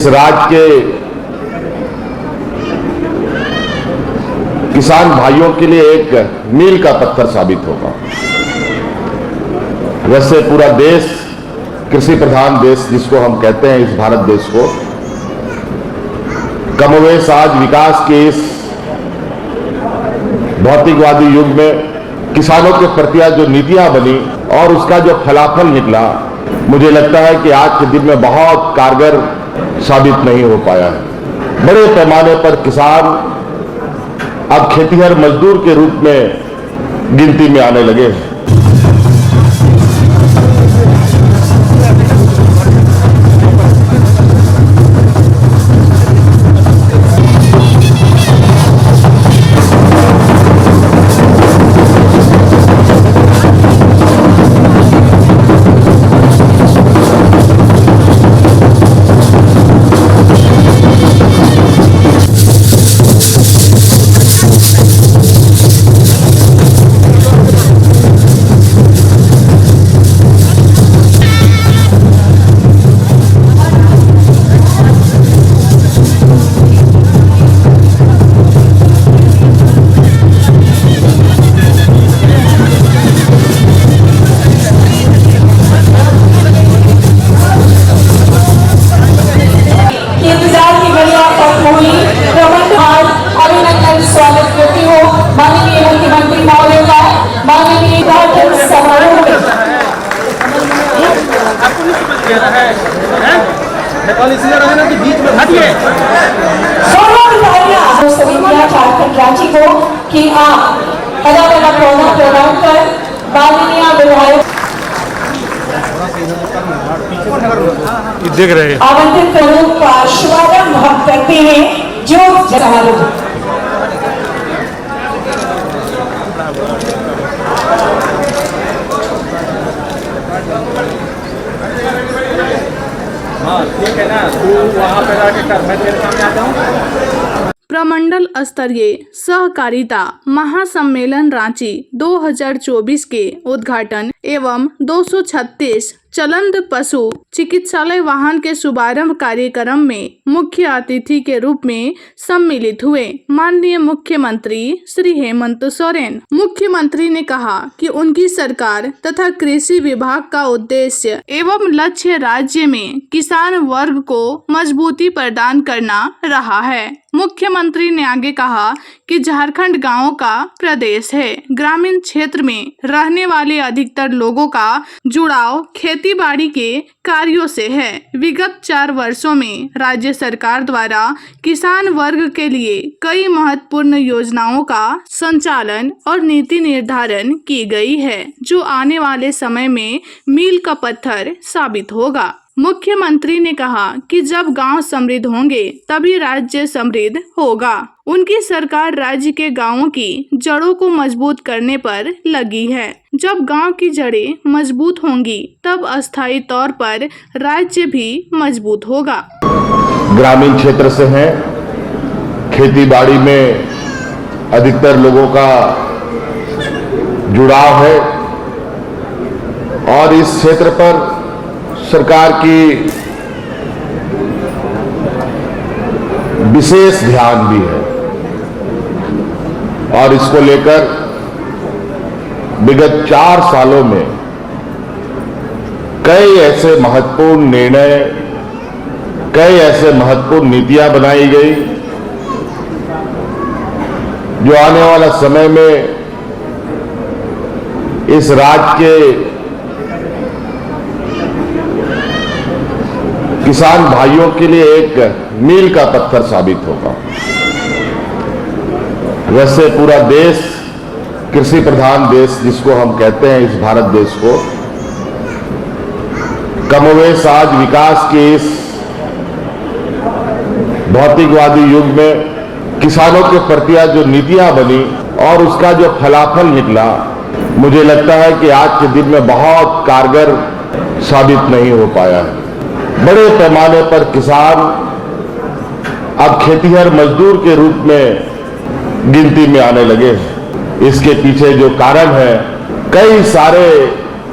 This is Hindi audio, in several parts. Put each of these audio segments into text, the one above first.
इस राज्य के किसान भाइयों के लिए एक मील का पत्थर साबित होगा। वैसे पूरा देश कृषि प्रधान देश जिसको हम कहते हैं, इस भारत देश को कमोवेश आज विकास के इस भौतिकवादी युग में किसानों के प्रति जो नीतियां बनी और उसका जो फलाफल निकला, मुझे लगता है कि आज के दिन में बहुत कारगर साबित नहीं हो पाया है। बड़े पैमाने पर किसान अब खेतीहर मजदूर के रूप में गिनती में आने लगे हैं। झारखंड राज्य को कि आप अलग अलग पौधा प्रदान कर माननीय विधायक देख रहे हैं आमंत्रित करूं का शुभारंभ हम करते हैं जो समारोह। ठीक है ना, तू वहाँ पे जाके कर, मैं तेरे सामने आ जाऊँ। प्रमंडल स्तरीय सहकारिता महासम्मेलन रांची 2024 के उद्घाटन एवं 236 चलंद पशु चिकित्सालय वाहन के शुभारंभ कार्यक्रम में मुख्य अतिथि के रूप में सम्मिलित हुए माननीय मुख्यमंत्री श्री हेमंत सोरेन। मुख्यमंत्री ने कहा कि उनकी सरकार तथा कृषि विभाग का उद्देश्य एवं लक्ष्य राज्य में किसान वर्ग को मजबूती प्रदान करना रहा है। मुख्यमंत्री ने आगे कहा कि झारखंड गांवों का प्रदेश है। ग्रामीण क्षेत्र में रहने वाले अधिकतर लोगों का जुड़ाव खेती बाड़ी के कार्यों से है। विगत 4 वर्षों में राज्य सरकार द्वारा किसान वर्ग के लिए कई महत्वपूर्ण योजनाओं का संचालन और नीति निर्धारण की गई है, जो आने वाले समय में मील का पत्थर साबित होगा। मुख्यमंत्री ने कहा कि जब गांव समृद्ध होंगे तभी राज्य समृद्ध होगा। उनकी सरकार राज्य के गांवों की जड़ों को मजबूत करने पर लगी है। जब गांव की जड़ें मजबूत होंगी तब अस्थायी तौर पर राज्य भी मजबूत होगा। ग्रामीण क्षेत्र से हैं, खेती बाड़ी में अधिकतर लोगों का जुड़ाव है और इस क्षेत्र पर सरकार की विशेष ध्यान भी है और इसको लेकर विगत 4 सालों में कई ऐसे महत्वपूर्ण निर्णय, कई ऐसे महत्वपूर्ण नीतियां बनाई गई जो आने वाला समय में इस राज्य के किसान भाइयों के लिए एक मील का पत्थर साबित होगा। वैसे पूरा देश कृषि प्रधान देश जिसको हम कहते हैं, इस भारत देश को कमोवेश आज विकास के इस भौतिकवादी युग में किसानों के प्रति जो नीतियां बनी और उसका जो फलाफल निकला, मुझे लगता है कि आज के दिन में बहुत कारगर साबित नहीं हो पाया है। बड़े पैमाने पर किसान अब खेतीहर मजदूर के रूप में गिनती में आने लगे हैं। इसके पीछे जो कारण है, कई सारे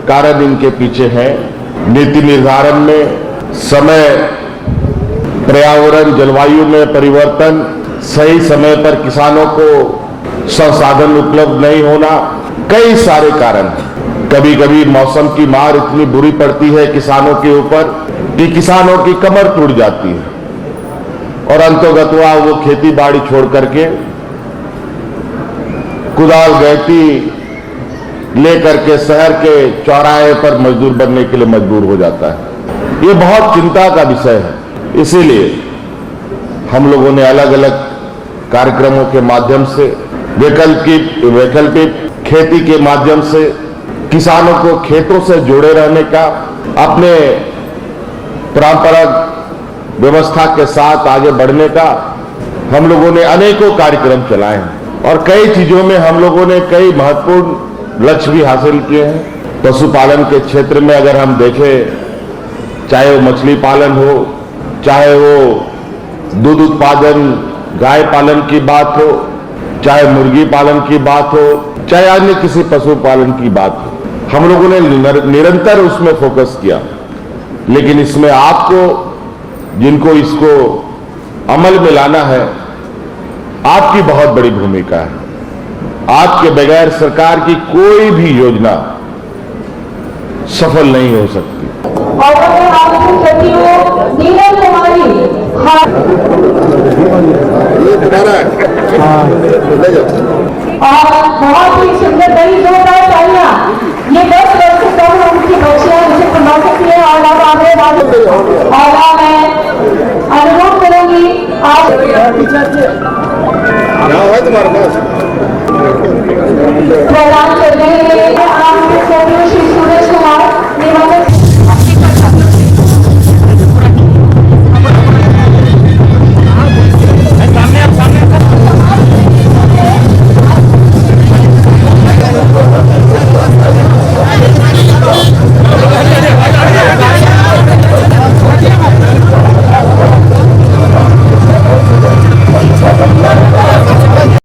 कारण इनके पीछे हैं। नीति निर्धारण में समय पर्यावरण जलवायु में परिवर्तन, सही समय पर किसानों को संसाधन उपलब्ध नहीं होना, कई सारे कारण हैं। कभी कभी मौसम की मार इतनी बुरी पड़ती है किसानों के ऊपर कि किसानों की कमर टूट जाती है और अंतोगत्वा वो खेती बाड़ी छोड़ करके कुदाल गैती लेकर के शहर के चौराहे पर मजदूर बनने के लिए मजबूर हो जाता है। ये बहुत चिंता का विषय है। इसीलिए हम लोगों ने अलग अलग कार्यक्रमों के माध्यम से वैकल्पिक खेती के माध्यम से किसानों को खेतों से जुड़े रहने का, अपने परंपरागत व्यवस्था के साथ आगे बढ़ने का हम लोगों ने अनेकों कार्यक्रम चलाए हैं और कई चीजों में हम लोगों ने कई महत्वपूर्ण लक्ष्य भी हासिल किए हैं। पशुपालन के क्षेत्र में अगर हम देखें, चाहे वो मछली पालन हो, चाहे वो दूध उत्पादन गाय पालन की बात हो, चाहे मुर्गी पालन की बात हो, चाहे अन्य किसी पशुपालन की बात हो, हम लोगों ने निरंतर उसमें फोकस किया। लेकिन इसमें आपको, जिनको इसको अमल में लाना है, आपकी बहुत बड़ी भूमिका है। आपके बगैर सरकार की कोई भी योजना सफल नहीं हो सकती। और आपके सचिव नीलम कुमारी और बहुत ही सुंदर बड़ी जोरदार तालियां। ये 10 वर्ष से कम उनकी बच्चियां जिसे प्रमोट की है और अब आगे और मैं अनुरोध करूंगी आप प्रदान कर रहे हैं आपके सचिव श्री सूरज कुमार निवास